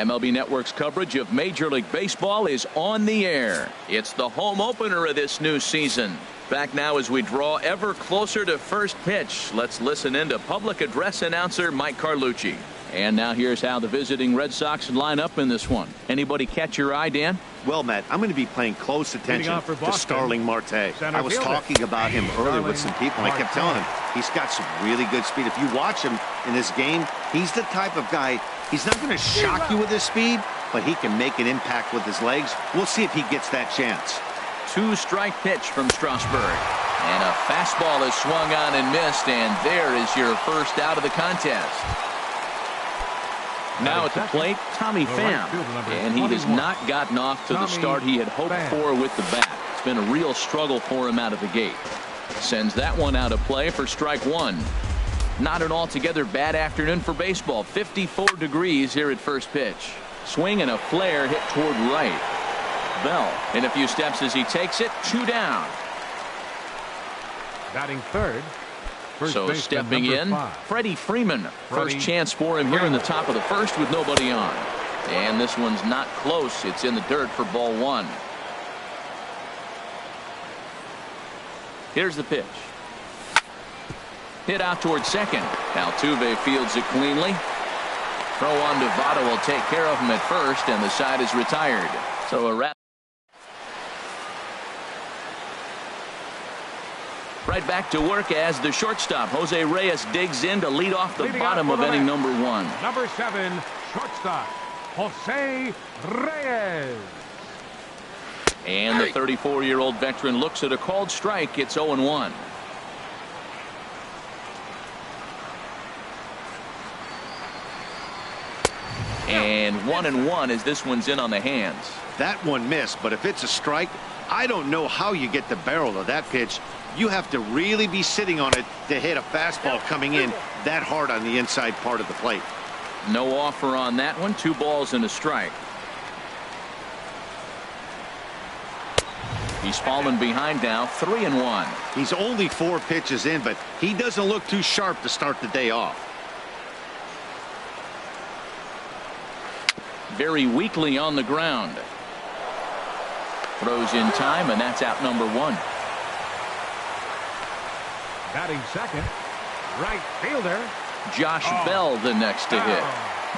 MLB Network's coverage of Major League Baseball is on the air. It's the home opener of this new season. Back now as we draw ever closer to first pitch. Let's listen in to public address announcer Mike Carlucci. And now here's how the visiting Red Sox line up in this one. Anybody catch your eye, Dan? Well, Matt, I'm going to be paying close attention to Starling Marte. I was talking about him earlier with some people, and I kept telling him he's got some really good speed. If you watch him in this game, he's the type of guy, he's not going to shock you with his speed, but he can make an impact with his legs. We'll see if he gets that chance. 2-strike pitch from Strasburg. And a fastball is swung on and missed, and there is your first out of the contest. Now at the plate, Tommy Pham, and he has not gotten off to the start he had hoped for with the bat. It's been a real struggle for him out of the gate. Sends that one out of play for strike one. Not an altogether bad afternoon for baseball. 54 degrees here at first pitch. Swing and a flare hit toward right. Bell in a few steps as he takes it. 2 down. Batting third. So stepping in, Freddie Freeman. First chance for him here in the top of the first with nobody on. And this one's not close. It's in the dirt for ball one. Here's the pitch. Hit out toward second. Altuve fields it cleanly. Throw on to Votto will take care of him at first, and the side is retired. So a wrap. Right back to work as the shortstop Jose Reyes digs in to lead off the bottom of inning number 1. Number 7, shortstop Jose Reyes. And the 34-year-old veteran looks at a called strike. It's 0-1. And 1-1 as this one's in on the hands. That one missed, but if it's a strike, I don't know how you get the barrel of that pitch. You have to really be sitting on it to hit a fastball coming in that hard on the inside part of the plate. No offer on that one. 2 balls and a strike. He's fallen behind now. 3-1. He's only 4 pitches in, but he doesn't look too sharp to start the day off. Very weakly on the ground. Throws in time, and that's out number 1. Batting second, right fielder Josh Bell the next to hit.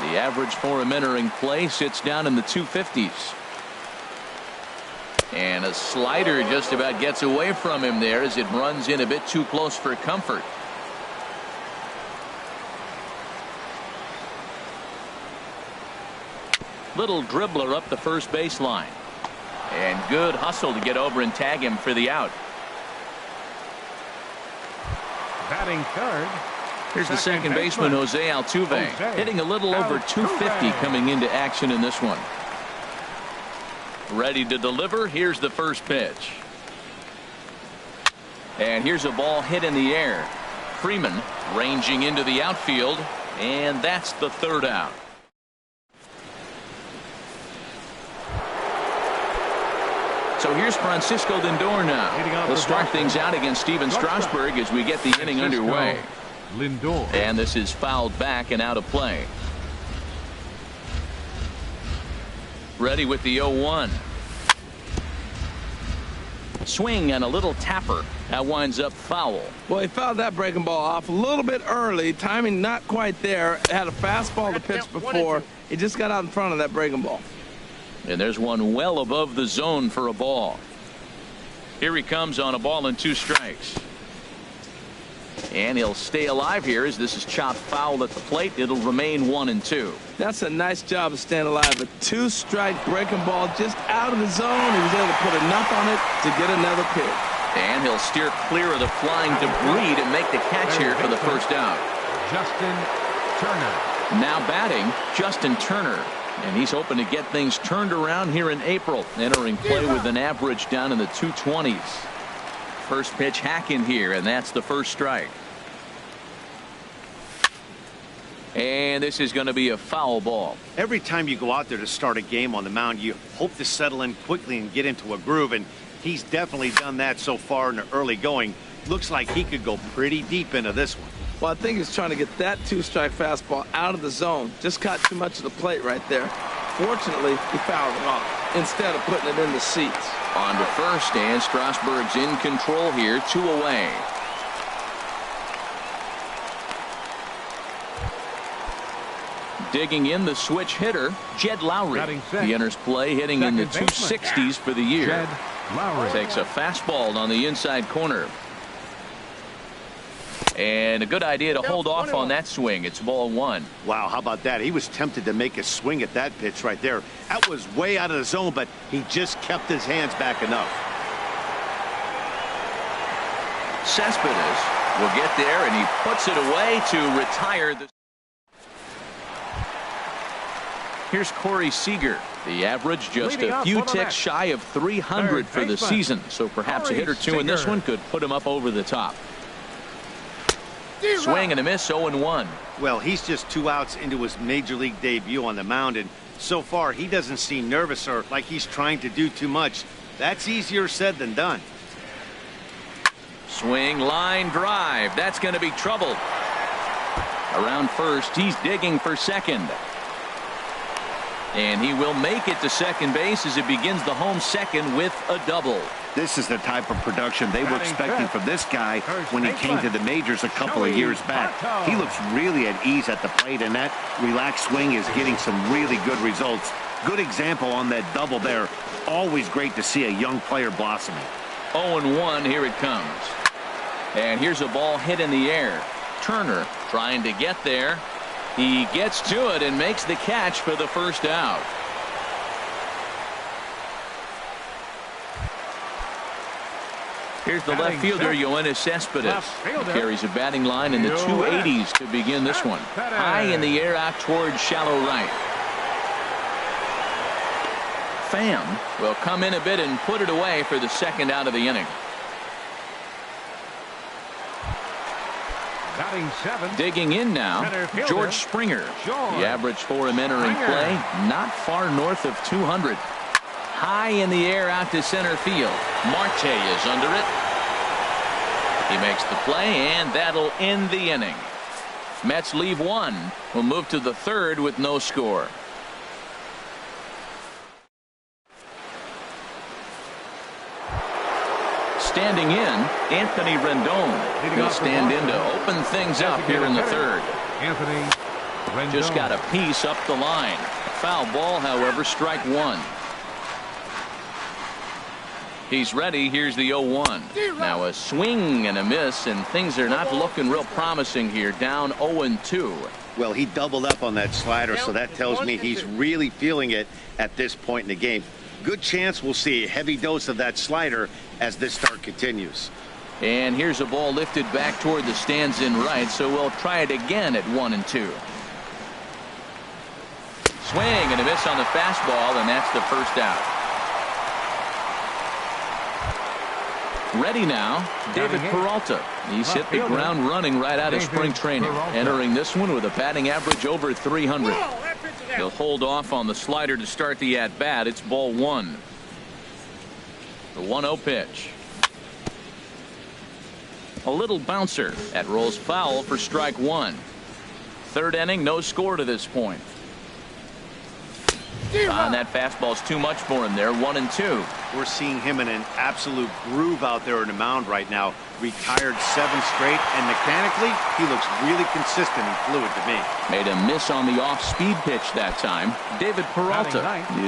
The average for him entering play sits down in the 250s. And a slider just about gets away from him there as it runs in a bit too close for comfort. Little dribbler up the first baseline. And good hustle to get over and tag him for the out. Batting third. Here's the second baseman, Jose Altuve, hitting a little over 250 coming into action in this one. Ready to deliver. Here's the first pitch. And here's a ball hit in the air. Freeman ranging into the outfield, and that's the third out. So here's Francisco Lindor now. He'll start things out against Steven Strasburg as we get the inning underway. Lindor. And this is fouled back and out of play. Ready with the 0-1. Swing and a little tapper. That winds up foul. Well, he fouled that breaking ball off a little bit early. Timing not quite there. Had a fastball to pitch before. He just got out in front of that breaking ball. And there's one well above the zone for a ball. Here he comes on a ball and 2 strikes. And he'll stay alive here as this is chopped foul at the plate. It'll remain 1-2. That's a nice job of staying alive. A 2-strike breaking ball just out of the zone. He was able to put enough on it to get another pitch. And he'll steer clear of the flying debris to make the catch here for the first out. Justin Turner. Now batting, Justin Turner. And he's hoping to get things turned around here in April. Entering play with an average down in the 220s. First pitch hack in here, and that's the first strike. And this is going to be a foul ball. Every time you go out there to start a game on the mound, you hope to settle in quickly and get into a groove, and he's definitely done that so far in the early going. Looks like he could go pretty deep into this one. Well, I think he's trying to get that 2-strike fastball out of the zone. Just caught too much of the plate right there. Unfortunately, he fouled it off instead of putting it in the seats. On to first, and Strasburg's in control here, 2 away. Digging in the switch hitter, Jed Lowry. He enters play hitting in the 260s for the year. Jed Lowry Takes a fastball on the inside corner. And a good idea to hold off on that swing. It's ball 1. Wow, how about that? He was tempted to make a swing at that pitch right there. That was way out of the zone, but he just kept his hands back enough. Cespedes will get there, and he puts it away to retire the. Here's Corey Seager. The average just a few ticks shy of 300 for the season, so perhaps a hit or two in this one could put him up over the top. Swing and a miss, 0-1. Well, he's just 2 outs into his major league debut on the mound, and so far he doesn't seem nervous or like he's trying to do too much. That's easier said than done. Swing, line drive. That's going to be trouble. Around first, he's digging for second. And he will make it to second base as it begins the home second with a double. This is the type of production they were expecting from this guy when he came to the majors a couple of years back. He looks really at ease at the plate, and that relaxed swing is getting some really good results. Good example on that double there. Always great to see a young player blossoming. 0-1, here it comes. And here's a ball hit in the air. Turner trying to get there. He gets to it and makes the catch for the first out. Here's the left fielder, Yoenis Cespedes. He carries a batting line in the 280s to begin this one. High in the air out towards shallow right. Pham will come in a bit and put it away for the second out of the inning. Digging in now, George Springer. The average for him entering play, not far north of 200. High in the air out to center field. Marte is under it. He makes the play, and that'll end the inning. Mets leave 1. We'll move to the third with no score. Standing in, Anthony Rendon. He'll stand in to open things up here in the third. Anthony Rendon. Just got a piece up the line. Foul ball, however, strike 1. He's ready. Here's the 0-1. Now a swing and a miss, and things are not looking real promising here. Down 0-2. Well, he doubled up on that slider, so that tells me he's really feeling it at this point in the game. Good chance we'll see a heavy dose of that slider as this start continues. And here's a ball lifted back toward the stands in right, so we'll try it again at 1-2. Swing and a miss on the fastball, and that's the first out. Ready now, David Peralta. He's hit the ground running right out of spring training, entering this one with a batting average over 300. He'll hold off on the slider to start the at-bat. It's ball 1. The 1-0 pitch. A little bouncer. That rolls foul for strike 1. Third inning, no score to this point. And that fastball's too much for him there. 1-2. We're seeing him in an absolute groove out there in the mound right now. Retired 7 straight, and mechanically, he looks really consistent and fluid to me. Made a miss on the off-speed pitch that time. David Peralta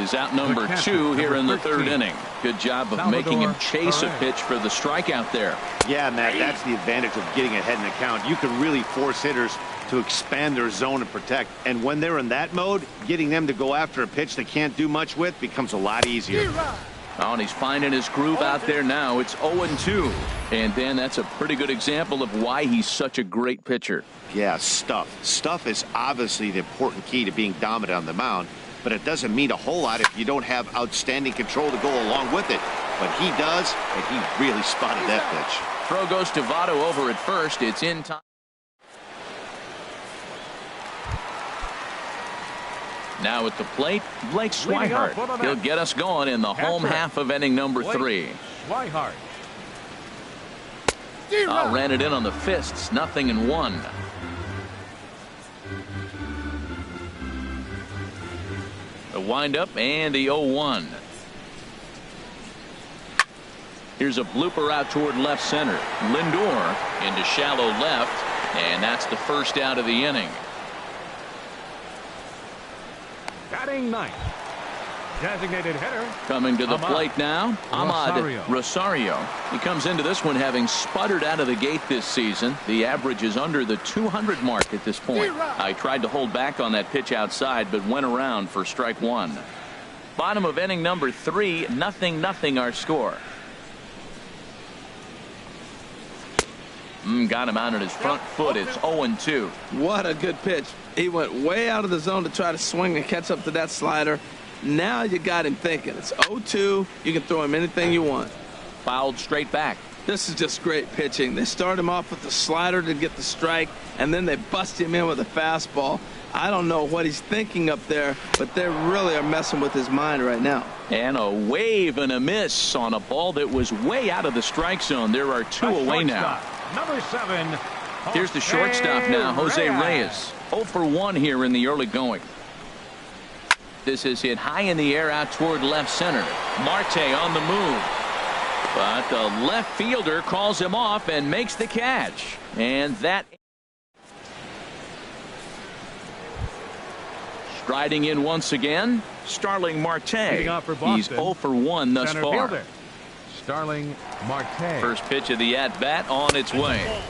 is out number 2 here in the third inning. Good job of making him chase a pitch for the strikeout there. Yeah, Matt, that's the advantage of getting ahead in the count. You can really force hitters to expand their zone and protect. And when they're in that mode, getting them to go after a pitch they can't do much with becomes a lot easier. Oh, and he's finding his groove out there now. It's 0-2. And Dan, that's a pretty good example of why he's such a great pitcher. Yeah, stuff. Stuff is obviously the important key to being dominant on the mound, but it doesn't mean a whole lot if you don't have outstanding control to go along with it. But he does, and he really spotted that pitch. Throw goes to Votto over at first. It's in time. Now at the plate, Blake Swihart. He'll get us going in the home half of inning number 3. Swihart. Ran it in on the fists. 0-1. The windup and the 0-1. Here's a blooper out toward left center. Lindor into shallow left, and that's the first out of the inning. Batting ninth, designated hitter. Coming to the plate now, Ahmad Rosario. He comes into this one having sputtered out of the gate this season. The average is under the 200 mark at this point. I tried to hold back on that pitch outside, but went around for strike one. Bottom of inning number 3, 0-0 our score. Got him out on his front foot. It's 0-2. What a good pitch. He went way out of the zone to try to swing and catch up to that slider. Now you got him thinking. It's 0-2. You can throw him anything you want. Fouled straight back. This is just great pitching. They start him off with the slider to get the strike, and then they bust him in with a fastball. I don't know what he's thinking up there, but they really are messing with his mind right now. And a wave and a miss on a ball that was way out of the strike zone. There are 2 away now. Number 7. Here's the shortstop now, Jose Reyes. 0 for 1 here in the early going. This is hit high in the air out toward left center. Marte on the move. But the left fielder calls him off and makes the catch. And that. Striding in once again, Starling Marte. He's 0 for 1 thus far. Fielder, Starling Marte. First pitch of the at-bat on its way.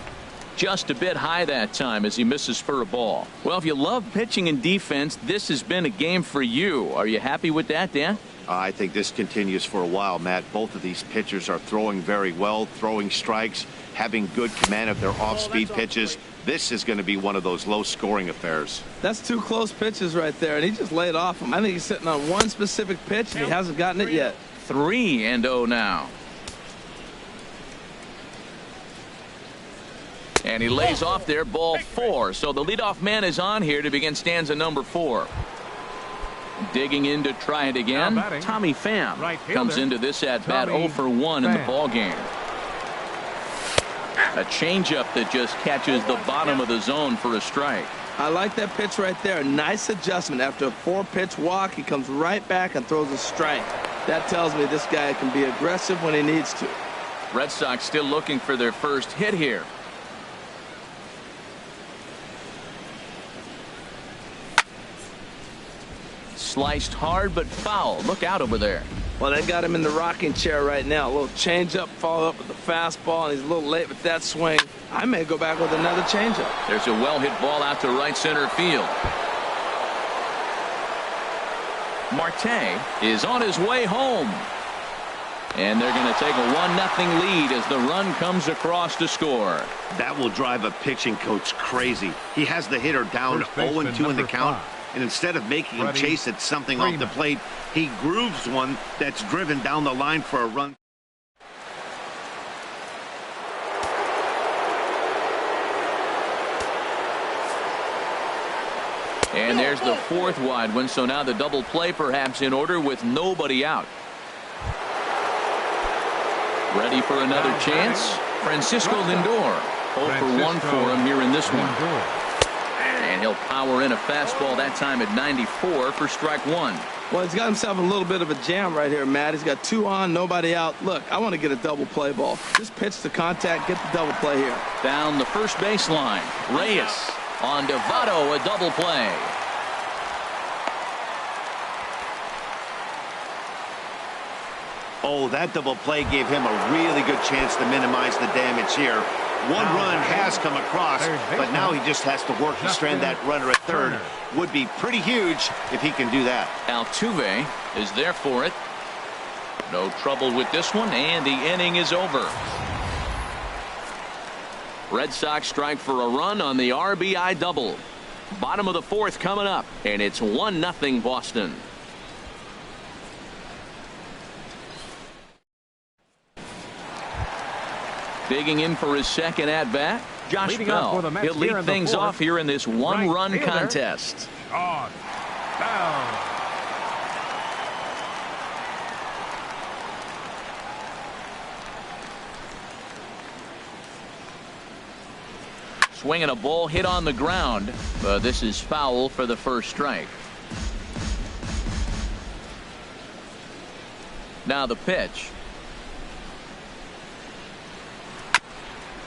Just a bit high that time as he misses for a ball. Well, if you love pitching and defense, this has been a game for you. Are you happy with that, Dan? I think this continues for a while, Matt. Both of these pitchers are throwing very well, throwing strikes, having good command of their off-speed pitches. This is going to be one of those low-scoring affairs. That's 2 close pitches right there, and he just laid off him. I think he's sitting on one specific pitch, and he hasn't gotten it yet. 3-0 now. And he lays off there, ball 4. So the leadoff man is on here to begin stanza number 4. Digging in to try it again. Tommy Pham comes into this at-bat 0 for 1 in the ball game. A changeup that just catches the bottom of the zone for a strike. I like that pitch right there. Nice adjustment. After a 4-pitch walk, he comes right back and throws a strike. That tells me this guy can be aggressive when he needs to. Red Sox still looking for their first hit here. Sliced hard but foul. Look out over there. Well, they got him in the rocking chair right now. A little changeup, followed up with the fastball, and he's a little late with that swing. I may go back with another changeup. There's a well-hit ball out to right center field. Marte is on his way home. And they're going to take a 1-0 lead as the run comes across to score. That will drive a pitching coach crazy. He has the hitter down 0-2 in the count. And instead of making him chase at something off the plate, he grooves one that's driven down the line for a run. And there's the 4th wide one, so now the double play perhaps in order with nobody out. Ready for another chance? Francisco Lindor. 0 for 1 for him here in this one. And he'll power in a fastball that time at 94 for strike 1. Well, he's got himself a little bit of a jam right here, Matt. He's got 2 on, nobody out. Look, I want to get a double play ball. Just pitch to contact, get the double play here. Down the first baseline. Reyes on Votto, a double play. Oh, that double play gave him a really good chance to minimize the damage here. One run has come across, but now he just has to work to strand that runner at third. Would be pretty huge if he can do that. Altuve is there for it. No trouble with this one, and the inning is over. Red Sox strike for a run on the RBI double. Bottom of the 4th coming up, and it's 1-0 Boston. Digging in for his second at-bat, Josh Bell. He'll lead things off here in this one-run contest. On. Down. Swinging a ball hit on the ground, but this is foul for the first strike. Now the pitch.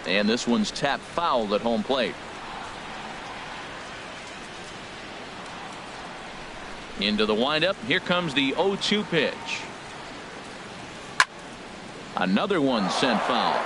And this one's tapped foul at home plate. Into the windup. Here comes the 0-2 pitch. Another one sent foul.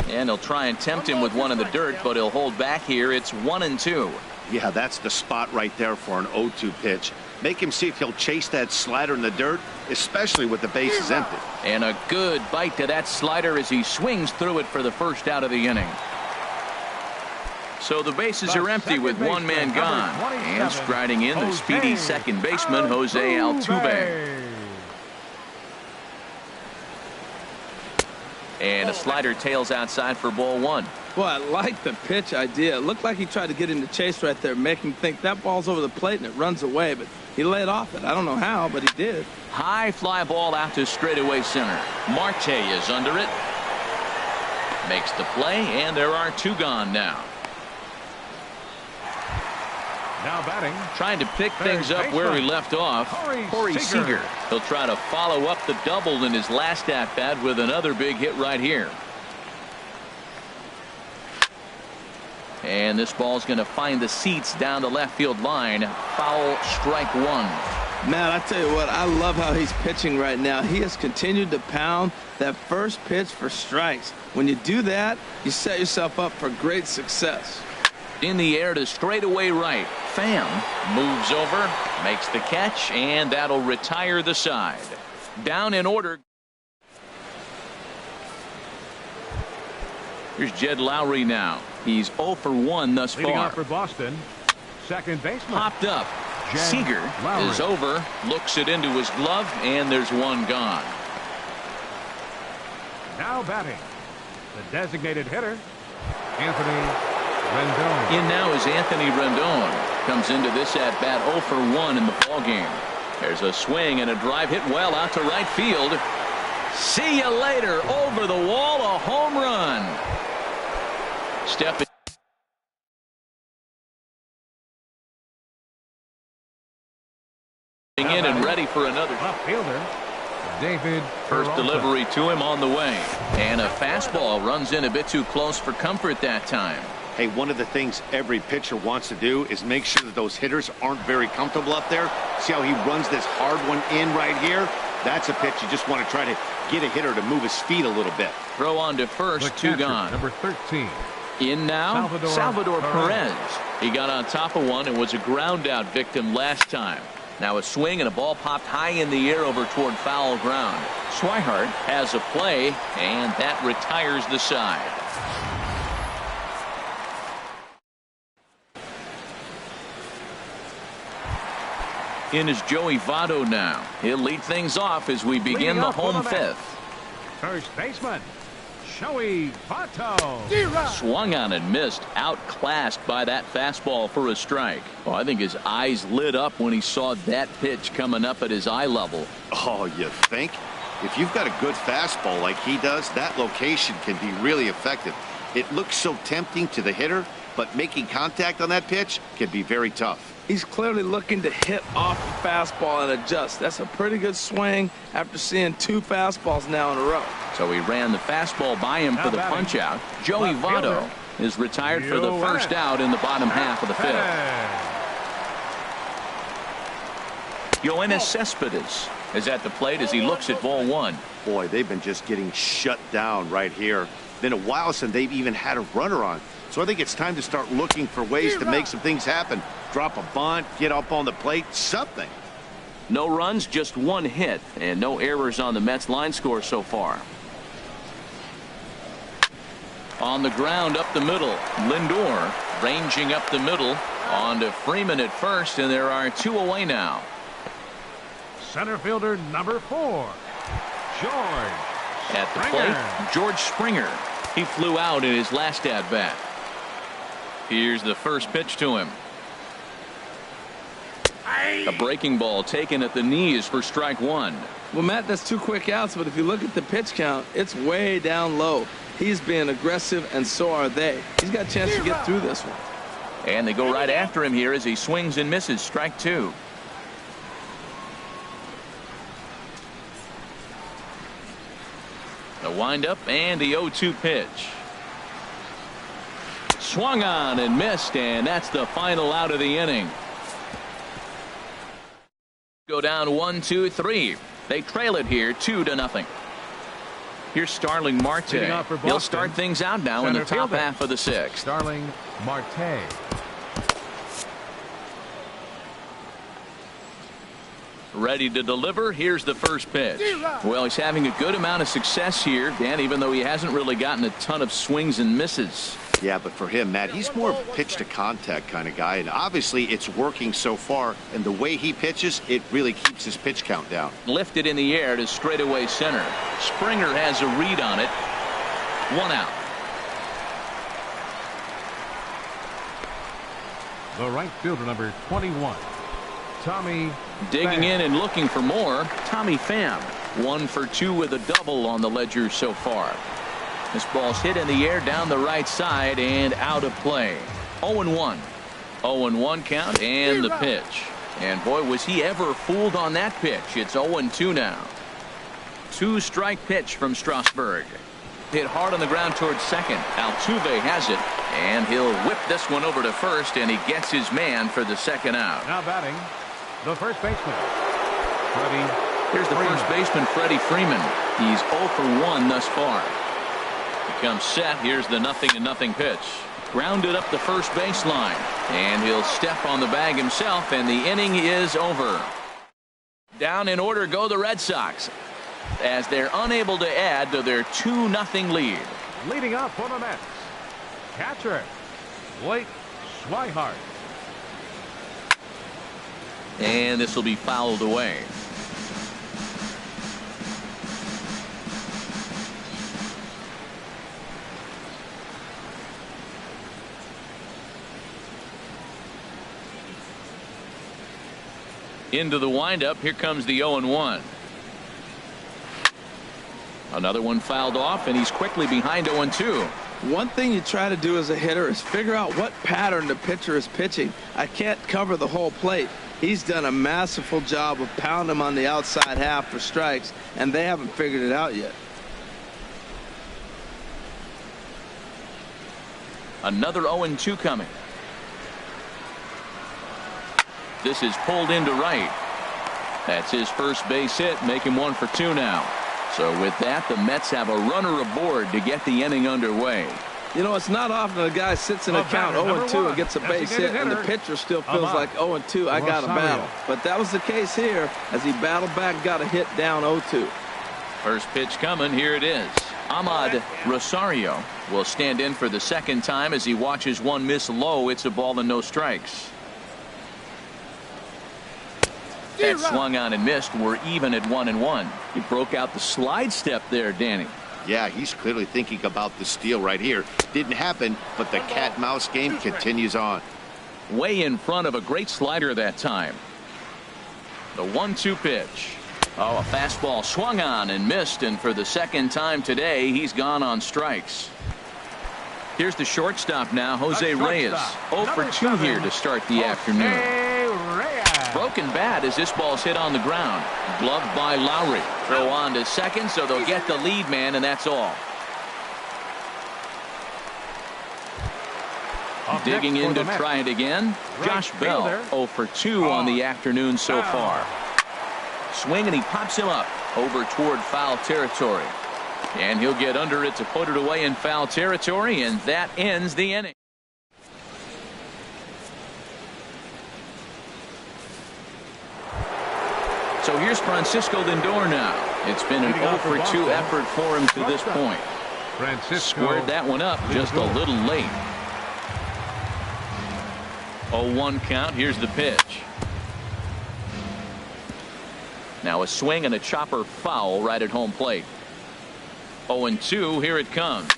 And he'll try and tempt him with one in the dirt, but he'll hold back here. It's 1-2. Yeah, that's the spot right there for an 0-2 pitch. Make him see if he'll chase that slider in the dirt, especially with the bases empty. And a good bite to that slider as he swings through it for the first out of the inning. So the bases are empty with one man gone. And striding in the speedy second baseman, Jose Altuve. And a slider tails outside for ball one. Boy, I like the pitch idea. It looked like he tried to get him to chase right there, make him think that ball's over the plate and it runs away, but he laid off it. I don't know how, but he did. High fly ball out to straightaway center. Marte is under it. Makes the play, and there are two gone now. Now batting. Trying to pick things up where he left off. Corey Seager. He'll try to follow up the double in his last at-bat with another big hit right here. And this ball's going to find the seats down the left field line. Foul, strike one. Man, I tell you what, I love how he's pitching right now. He has continued to pound that first pitch for strikes. When you do that, you set yourself up for great success. In the air to straightaway right. Pham moves over, makes the catch, and that'll retire the side. Down in order. Here's Jed Lowry now. He's 0 for 1 thus Leading far. off for Boston, second baseman. Popped up. Jed Seager Lowry is over, looks it into his glove, and there's one gone. Now batting, the designated hitter, Anthony Rendon. In now is Anthony Rendon. Comes into this at bat 0 for 1 in the ballgame. There's a swing and a drive hit well out to right field. See you later. Over the wall, a home run. Step in and ready for another. Left fielder, David First Peralta. delivery to him on the way. And a fastball runs in a bit too close for comfort that time. Hey, one of the things every pitcher wants to do is make sure that those hitters aren't very comfortable up there. See how he runs this hard one in right here? That's a pitch you just want to try to get a hitter to move his feet a little bit. Throw on to first, The two catcher, gone. number 13. In now, Salvador Perez. Perez. He got on top of one and was a ground out victim last time. Now a swing and a ball popped high in the air over toward foul ground. Swihart has a play, and that retires the side. In is Joey Votto now. He'll lead things off as we begin the home fifth. First baseman, Joey Votto. Swung on and missed, outclassed by that fastball for a strike. Oh, I think his eyes lit up when he saw that pitch coming up at his eye level. Oh, you think? If you've got a good fastball like he does, that location can be really effective. It looks so tempting to the hitter, but making contact on that pitch can be very tough. He's clearly looking to hit off the fastball and adjust. That's a pretty good swing after seeing two fastballs now in a row. So he ran the fastball by him for the punch out. Joey Votto is retired for the first out in the bottom half of the fifth. Yoenis Cespedes is at the plate as he looks at ball one. Boy, they've been just getting shut down right here. Been a while since they've even had a runner on. So I think it's time to start looking for ways to make some things happen. Drop a bunt, get up on the plate, something. No runs, just one hit, and no errors on the Mets line score so far. On the ground up the middle, Lindor ranging up the middle on to Freeman at first, and there are two away now. Center fielder number 4, George At the Springer. plate, George Springer. He flew out in his last at bat. Here's the first pitch to him. A breaking ball taken at the knees for strike one. Well, Matt, that's two quick outs, but if you look at the pitch count, it's way down low. He's being aggressive, and so are they. He's got a chance to get through this one. And they go right after him here as he swings and misses. Strike two. The windup and the 0-2 pitch. Swung on and missed, and that's the final out of the inning. Go down 1-2-3. They trail it here 2-0. Here's Starling Marte. He'll start things out now in the top half of the sixth. Starling Marte. Ready to deliver. Here's the first pitch. Well, he's having a good amount of success here, Dan, even though he hasn't really gotten a ton of swings and misses. Yeah, but for him, Matt, he's more of a pitch to contact kind of guy, and obviously it's working so far, and the way he pitches, it really keeps his pitch count down. Lifted in the air to straightaway center. Springer has a read on it. 1 out. The right fielder, number 21, Tommy Digging Pham. in and looking for more, Tommy Pham. 1 for 2 with a double on the ledger so far. This ball's hit in the air down the right side and out of play. 0-1. 0-1 count and the pitch. And boy, was he ever fooled on that pitch. It's 0-2 now. 2-strike pitch from Strasburg. Hit hard on the ground towards second. Altuve has it, and he'll whip this one over to first, and he gets his man for the second out. Now batting, the first baseman, Freddie. Here's the first baseman, Freddie Freeman. He's 0 for 1 thus far. He comes set. Here's the 0-0 pitch. Grounded up the first baseline, and he'll step on the bag himself, and the inning is over. Down in order go the Red Sox, as they're unable to add to their 2-0 lead. Leading up for the Mets, catcher Blake Swihart. And this will be fouled away. Into the windup. Here comes the 0-1. Another one fouled off, and he's quickly behind 0-2. One thing you try to do as a hitter is figure out what pattern the pitcher is pitching. I can't cover the whole plate. He's done a masterful job of pounding him on the outside half for strikes, and they haven't figured it out yet. Another 0-2 coming. This is pulled into right. That's his first base hit, making 1 for 2 now. So with that, the Mets have a runner aboard to get the inning underway. You know, it's not often a guy sits in a count 0-2 and gets a base hit, and the pitcher still feels like 0-2. I got to battle. But that was the case here as he battled back, got a hit down 0-2. First pitch coming. Here it is. Ahmad Rosario will stand in for the second time as he watches one miss low. It's a ball and no strikes. That swung on and missed. We're even at 1-1. He broke out the slide step there, Danny. Yeah, he's clearly thinking about the steal right here. Didn't happen, but the cat-mouse game continues on. Way in front of a great slider that time. The 1-2 pitch. Oh, a fastball swung on and missed, and for the second time today, he's gone on strikes. Here's the shortstop now, Jose Reyes. 0 for 2 here to start the afternoon. Broken bat as this ball's hit on the ground. Gloved by Lowry. Throw on to second, so they'll get the lead man, and that's all. Digging in to try it again. Josh Bell, 0 for 2 on the afternoon so far. Swing, and he pops him up over toward foul territory. And he'll get under it to put it away in foul territory, and that ends the inning. So here's Francisco Lindor now. It's been an 0 for 2 effort for him to this point. Squared that one up just a little late. 0-1 count. Here's the pitch. Now a swing and a chopper foul right at home plate. 0-2. Here it comes.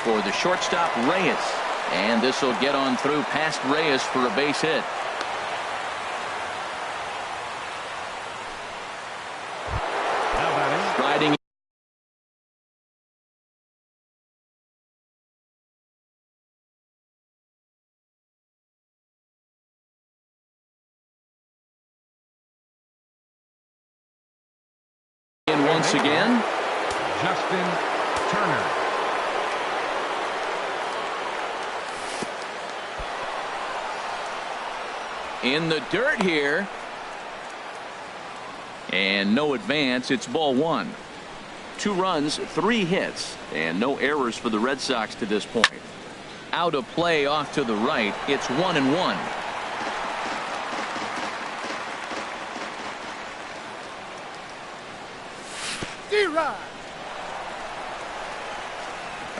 For the shortstop, Reyes. And this will get on through past Reyes for a base hit. once again. Justin Turner. In the dirt here. And no advance. It's ball one. 2 runs, 3 hits, and no errors for the Red Sox to this point. Out of play off to the right. It's 1-1.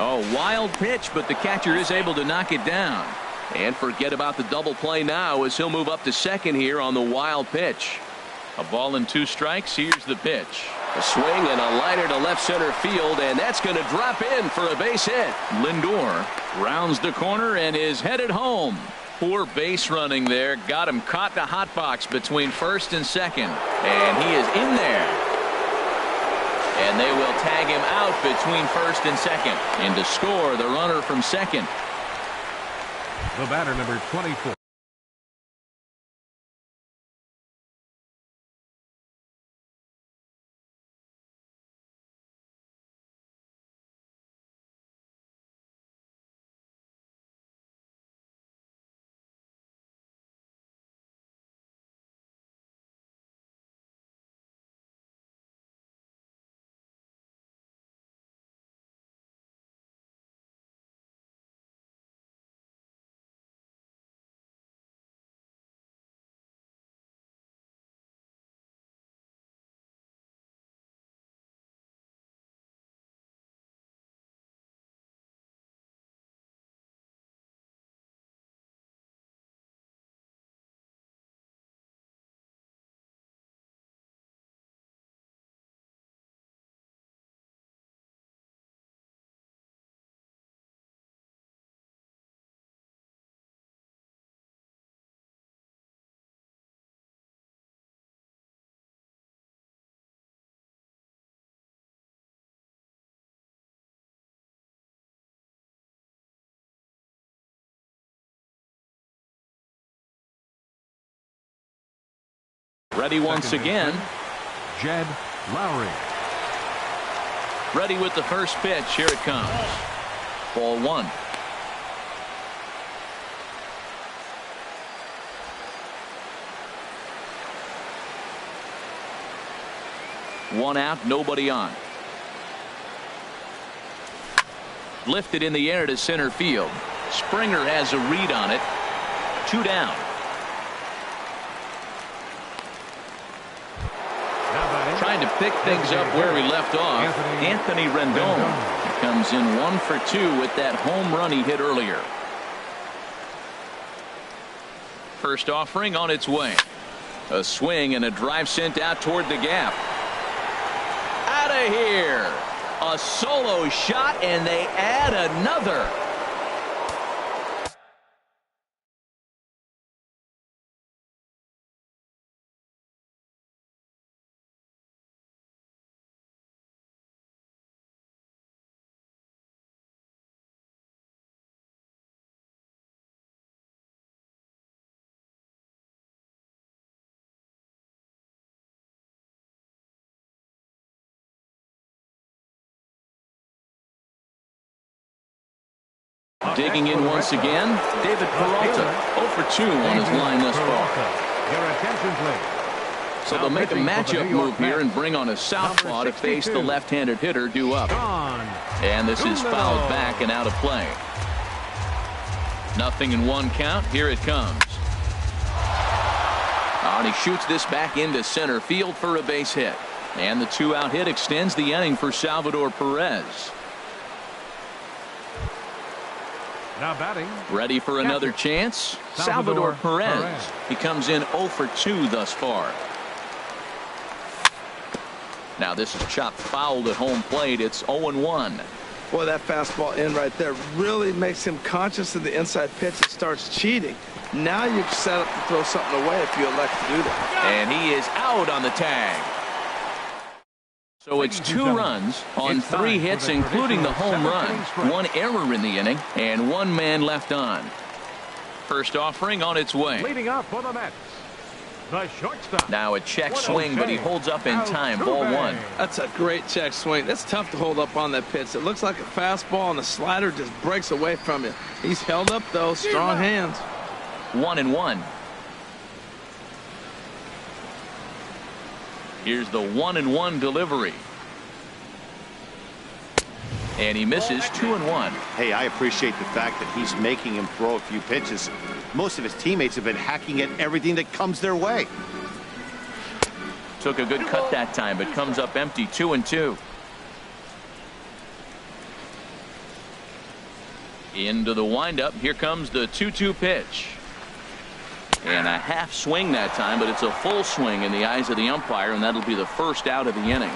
Oh, wild pitch, but the catcher is able to knock it down. And forget about the double play now as he'll move up to second here on the wild pitch. A ball and 2 strikes. Here's the pitch. A swing and a liner to left center field, and that's going to drop in for a base hit. Lindor rounds the corner and is headed home. Poor base running there. Got him caught in a hot box between first and second. And he is in there. And they will tag him out between first and second. And to score the runner from second. The batter, number 24. Ready once again. Jed Lowry. Ready with the first pitch. Here it comes. Ball 1. One out, nobody on. Lifted in the air to center field. Springer has a read on it. 2 down. Trying to pick things up where we left off. Anthony Rendon. He comes in 1 for 2 with that home run he hit earlier. First offering on its way. A swing and a drive sent out toward the gap. Out of here. A solo shot, and they add another. Digging in once again, David Peralta. 0 for 2 on his line thus far. Your attention, please. So they'll make a matchup move here and bring on a southpaw to face the left-handed hitter due up. And this is fouled back and out of play. 0-1 count. Here it comes. And he shoots this back into center field for a base hit. And the 2-out hit extends the inning for Salvador Perez. Now batting. Ready for another chance? Salvador Perez. He comes in 0 for 2 thus far. Now this is chopped fouled at home plate. It's 0-1. Boy, that fastball in right there really makes him conscious of the inside pitch and starts cheating. Now you've set up to throw something away if you elect to do that. And he is out on the tag. So it's 2 runs on 3 hits, including the home run. 1 error in the inning, and 1 man left on. First offering on its way. Leading up for the Mets, The shortstop. Now a check swing, but he holds up in time. Ball one. That's a great check swing. That's tough to hold up on that pitch. It looks like a fastball, and the slider just breaks away from you. He's held up, though. Strong hands. 1-1. Here's the 1-1 delivery. And he misses. 2-1. Hey, I appreciate the fact that he's making him throw a few pitches. Most of his teammates have been hacking at everything that comes their way. Took a good cut that time, but comes up empty. 2-2. Into the windup. Here comes the 2-2 pitch. And a half swing that time, but it's a full swing in the eyes of the umpire, and that'll be the first out of the inning.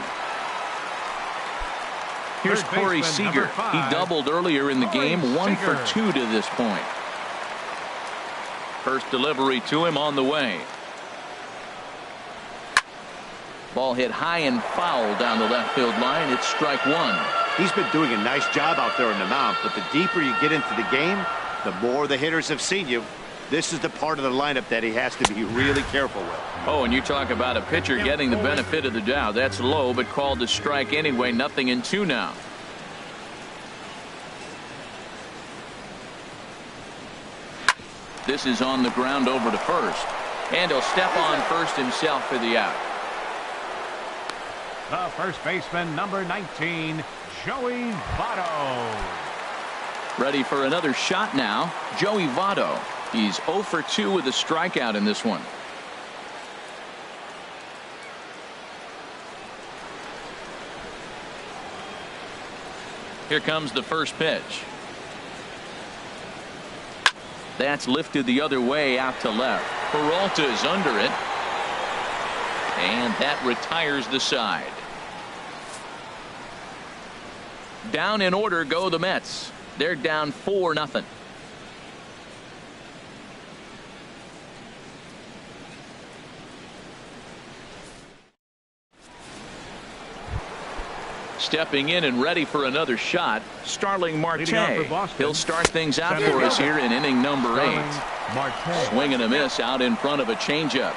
Here's Corey Seager. He doubled earlier in the game. 1 for 2 to this point. First delivery to him on the way. Ball hit high and foul down the left field line. It's strike one. He's been doing a nice job out there in the mound, but the deeper you get into the game, the more the hitters have seen you. This is the part of the lineup that he has to be really careful with. Oh, and you talk about a pitcher getting the benefit of the doubt. That's low, but called a strike anyway. 0-2 now. This is on the ground over to first. And he'll step on first himself for the out. The first baseman, number 19, Joey Votto. Ready for another shot now. Joey Votto. He's 0 for 2 with a strikeout in this one. Here comes the first pitch. That's lifted the other way out to left. Peralta's under it. And that retires the side. Down in order go the Mets. They're down 4-0. Stepping in and ready for another shot, Starling Marte. He'll start things out for us here in inning number 8. Swing and a miss out in front of a changeup.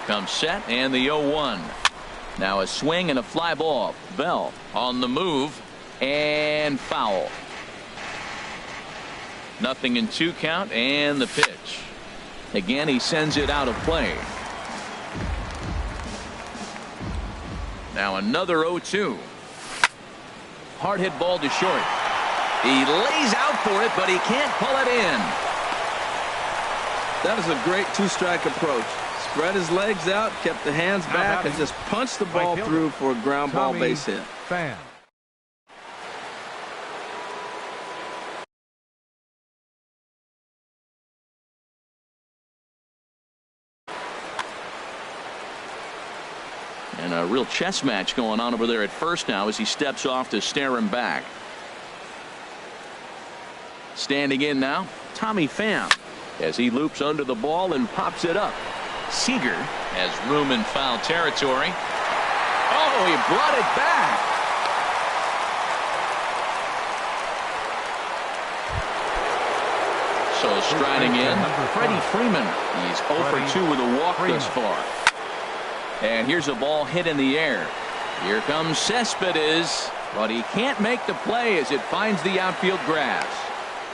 Comes set and the 0-1. Now a swing and a fly ball. Bell on the move and foul. 0-2 count and the pitch. Again, he sends it out of play. Now another 0-2. Hard hit ball to short. He lays out for it, but he can't pull it in. That was a great two-strike approach. Spread his legs out, kept the hands back, and just punched the ball through for a ground ball base hit. Fan. And a real chess match going on over there at first now as he steps off to stare him back. Standing in now, Tommy Pham, as he loops under the ball and pops it up. Seager has room in foul territory. Oh, he brought it back. So striding in, Freddie Freeman. He's 0 for 2 with a walk thus far. And here's a ball hit in the air. Here comes Cespedes, but he can't make the play as it finds the outfield grass.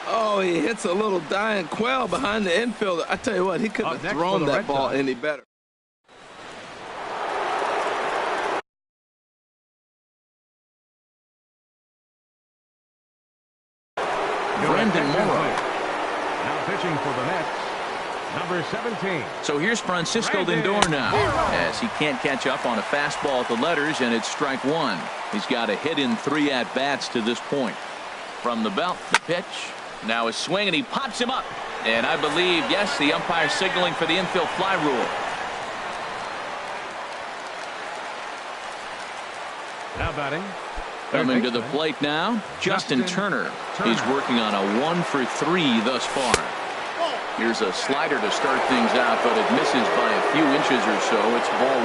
Oh, he hits a little dying quail behind the infielder. I tell you what, he couldn't have thrown that ball any better. Brendan Morrow. Now pitching for the Mets, number 17. So here's Francisco Lindor now, as he can't catch up on a fastball at the letters, and it's strike one. He's got a hit in 3 at-bats to this point. From the belt, the pitch. Now a swing, and he pops him up. And I believe, yes, the umpire signaling for the infield fly rule. Now batting. Coming to the plate now, Justin Turner. He's working on a 1 for 3 thus far. Here's a slider to start things out, but it misses by a few inches or so. It's ball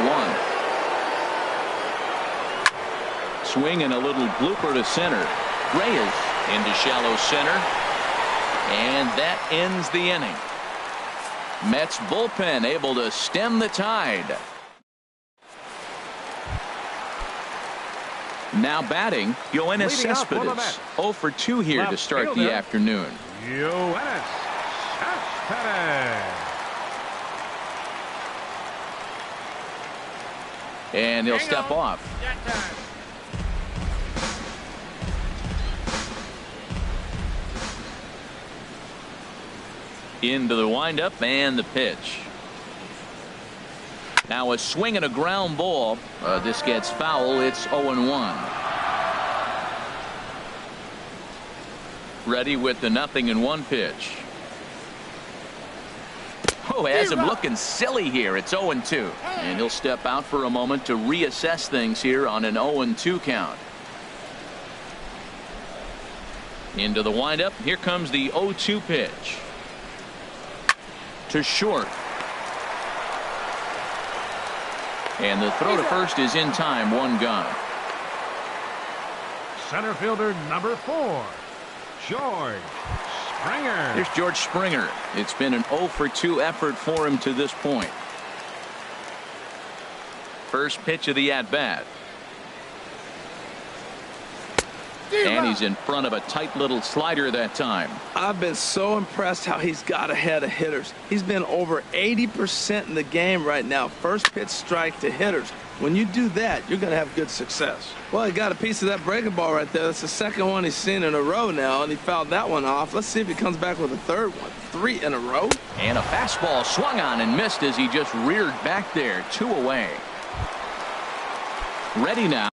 1. Swing and a little blooper to center. Reyes into shallow center. And that ends the inning. Mets bullpen able to stem the tide. Now batting, Yoenis Cespedes. 0 for 2 here to start the afternoon. Yoenis Cespedes. And he'll step off. Into the windup and the pitch. Now a swing and a ground ball. This gets foul. It's 0-1. Ready with the 0-1 pitch. Oh, has him looking silly here. It's 0-2. And he'll step out for a moment to reassess things here on an 0-2 count. Into the windup. Here comes the 0-2 pitch. To short. And the throw to first is in time. 1 gone. Center fielder number 4, George Springer. Here's George Springer. It's been an 0 for 2 effort for him to this point. First pitch of the at-bat. And he's in front of a tight little slider that time. I've been so impressed how he's got ahead of hitters. He's been over 80% in the game right now. First pitch strike to hitters. When you do that, you're going to have good success. Well, he got a piece of that breaking ball right there. That's the second one he's seen in a row now, and he fouled that one off. Let's see if he comes back with a third one. 3 in a row. And a fastball swung on and missed as he just reared back there. 2 away. Ready now.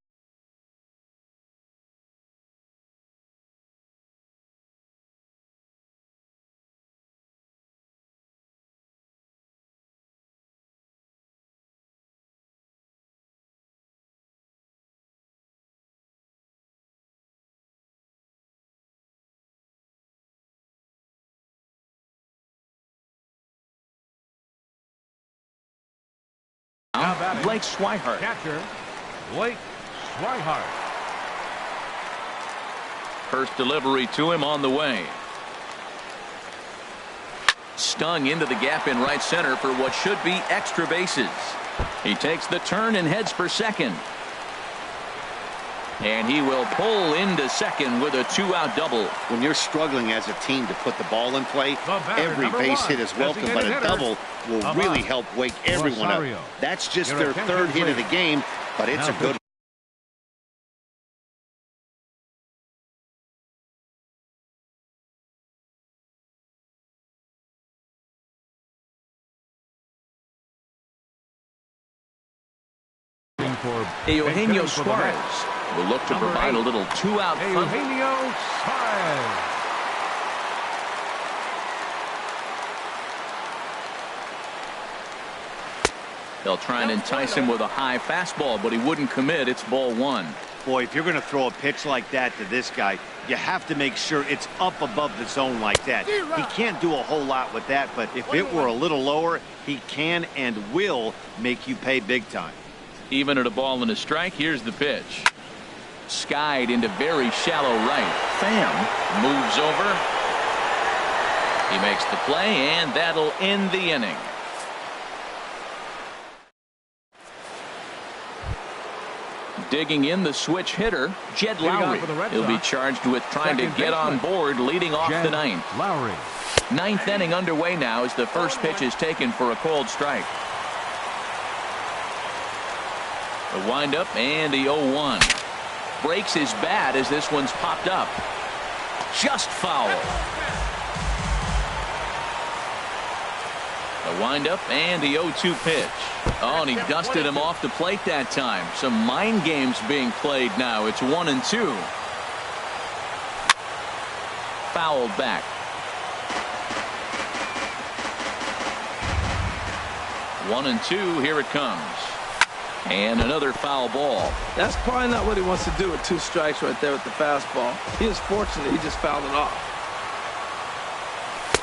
Blake Swihart. Catcher, Blake Swihart. First delivery to him on the way. Stung into the gap in right center for what should be extra bases. He takes the turn and heads for second. And he will pull into second with a 2-out double. When you're struggling as a team to put the ball in play, every base hit is welcome, but a double will really help wake everyone up. That's just their third hit of the game, but it's a good one. Eugenio Suarez will look to provide a little 2-out Eugenio Suarez. They'll try and entice him with a high fastball, but he wouldn't commit. It's ball 1. Boy, if you're going to throw a pitch like that to this guy, you have to make sure it's up above the zone like that. He can't do a whole lot with that, but if it were a little lower, he can and will make you pay big time. Even at a ball and a strike, here's the pitch. Skied into very shallow right. Pham moves over. He makes the play, and that'll end the inning. Digging in the switch hitter, Jed Lowry. He'll be charged with trying to get on board, leading off the 9th. Lowry. 9th inning underway now as the first pitch is taken for a called strike. The windup and the 0-1. Breaks his bat as this one's popped up. Just foul. The windup and the 0-2 pitch. Oh, and he dusted him off the plate that time. Some mind games being played now. It's 1-2. Fouled back. 1-2. Here it comes. And another foul ball. That's probably not what he wants to do with 2 strikes right there with the fastball. He was fortunate he just fouled it off.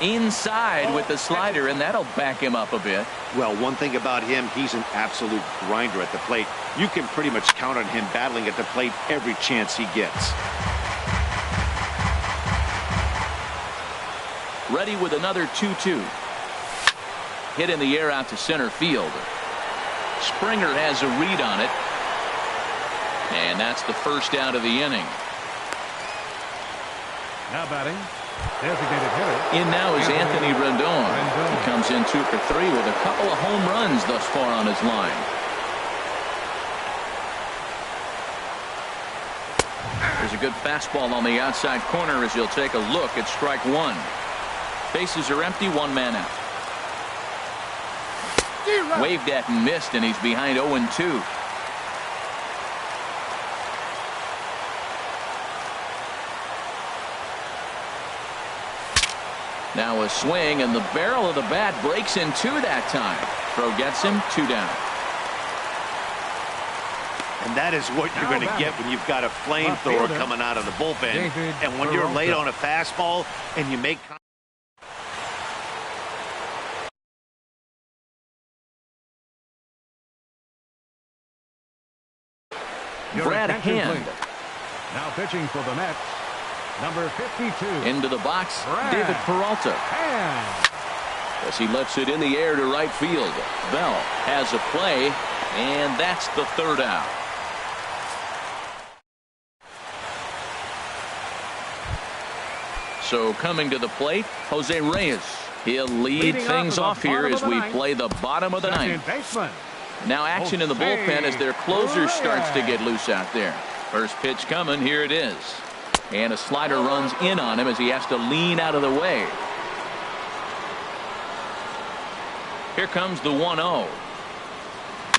Inside with the slider, and that'll back him up a bit. Well, one thing about him, he's an absolute grinder at the plate. You can pretty much count on him battling at the plate every chance he gets. Ready with another 2-2. hit in the air out to center field. Springer has a read on it. And that's the first out of the inning. Now batting, designated hitter. In now is Anthony Rendon. He comes in 2 for 3 with a couple of home runs thus far on his line. There's a good fastball on the outside corner as he'll take a look at strike one. Bases are empty, one man out. Waved at and missed, and he's behind 0-2. Now a swing, and the barrel of the bat breaks in two that time. Throw gets him, 2 down. And that is what you're going to get when you've got a flamethrower coming out of the bullpen. And when you're late on a fastball and you make Brad Hand. Now pitching for the Mets, number 52. Into the box, David Peralta. As he lets it in the air to right field. Bell has a play, and that's the third out. So coming to the plate, Jose Reyes. He'll lead things off here as we play the bottom of the ninth. Now action in the bullpen as their closer starts to get loose out there. First pitch coming, here it is. And a slider runs in on him as he has to lean out of the way. Here comes the 1-0.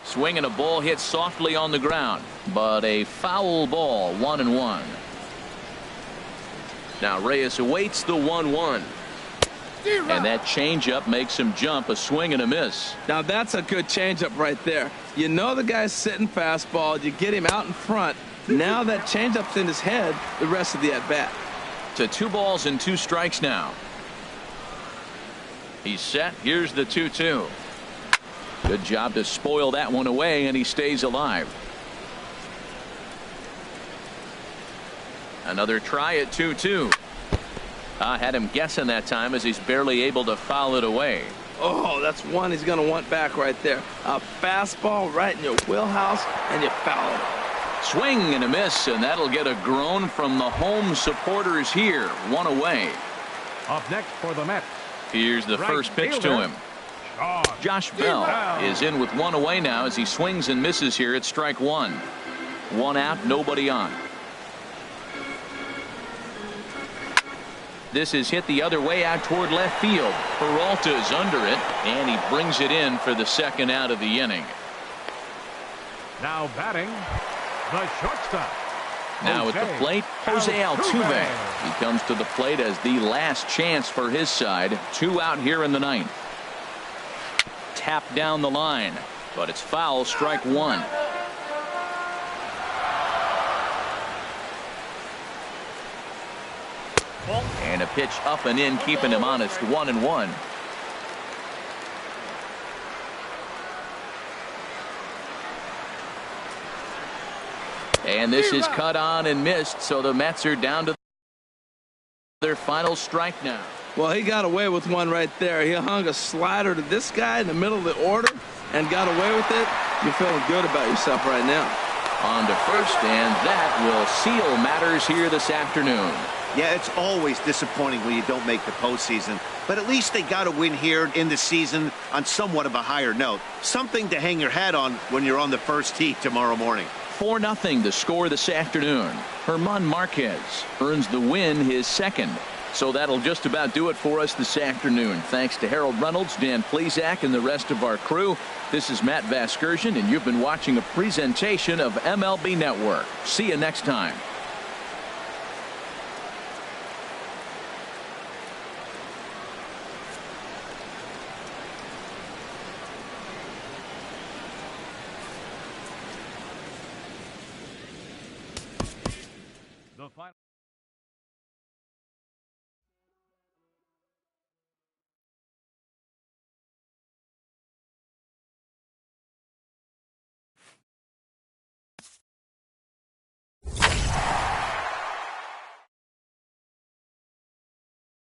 Swing and a ball hit softly on the ground, but a foul ball, 1-1. Now Reyes awaits the 1-1. And that changeup makes him jump, a swing and a miss. Now that's a good changeup right there. You know the guy's sitting fastball. You get him out in front. Now that changeup's in his head the rest of the at-bat. To 2 balls and 2 strikes now. He's set. Here's the 2-2. Good job to spoil that one away, and he stays alive. Another try at 2-2. I had him guessing that time as he's barely able to foul it away. Oh, that's one he's going to want back right there. A fastball right in your wheelhouse, and you foul it. Swing and a miss, and that'll get a groan from the home supporters here. 1 away. Up next for the Mets. Here's the first pitch to him. Josh Bell is in with 1 away now as he swings and misses here at strike 1. 1 out, nobody on. This is hit the other way out toward left field. Peralta is under it, and he brings it in for the second out of the inning. Now batting, the shortstop. Now at the plate, Jose Altuve. He comes to the plate as the last chance for his side. 2 out here in the ninth. Tapped down the line, but it's foul, strike 1. And a pitch up and in, keeping him honest, 1-1. And this is cut on and missed, so the Mets are down to their final strike now. Well, he got away with one right there. He hung a slider to this guy in the middle of the order and got away with it. You're feeling good about yourself right now. On to first, and that will seal matters here this afternoon. Yeah, it's always disappointing when you don't make the postseason, but at least they got a win here in the season on somewhat of a higher note. Something to hang your hat on when you're on the first tee tomorrow morning. 4-0 the score this afternoon. German Marquez earns the win, his second. So that'll just about do it for us this afternoon. Thanks to Harold Reynolds, Dan Plesac, and the rest of our crew. This is Matt Vasgersian, and you've been watching a presentation of MLB Network. See you next time.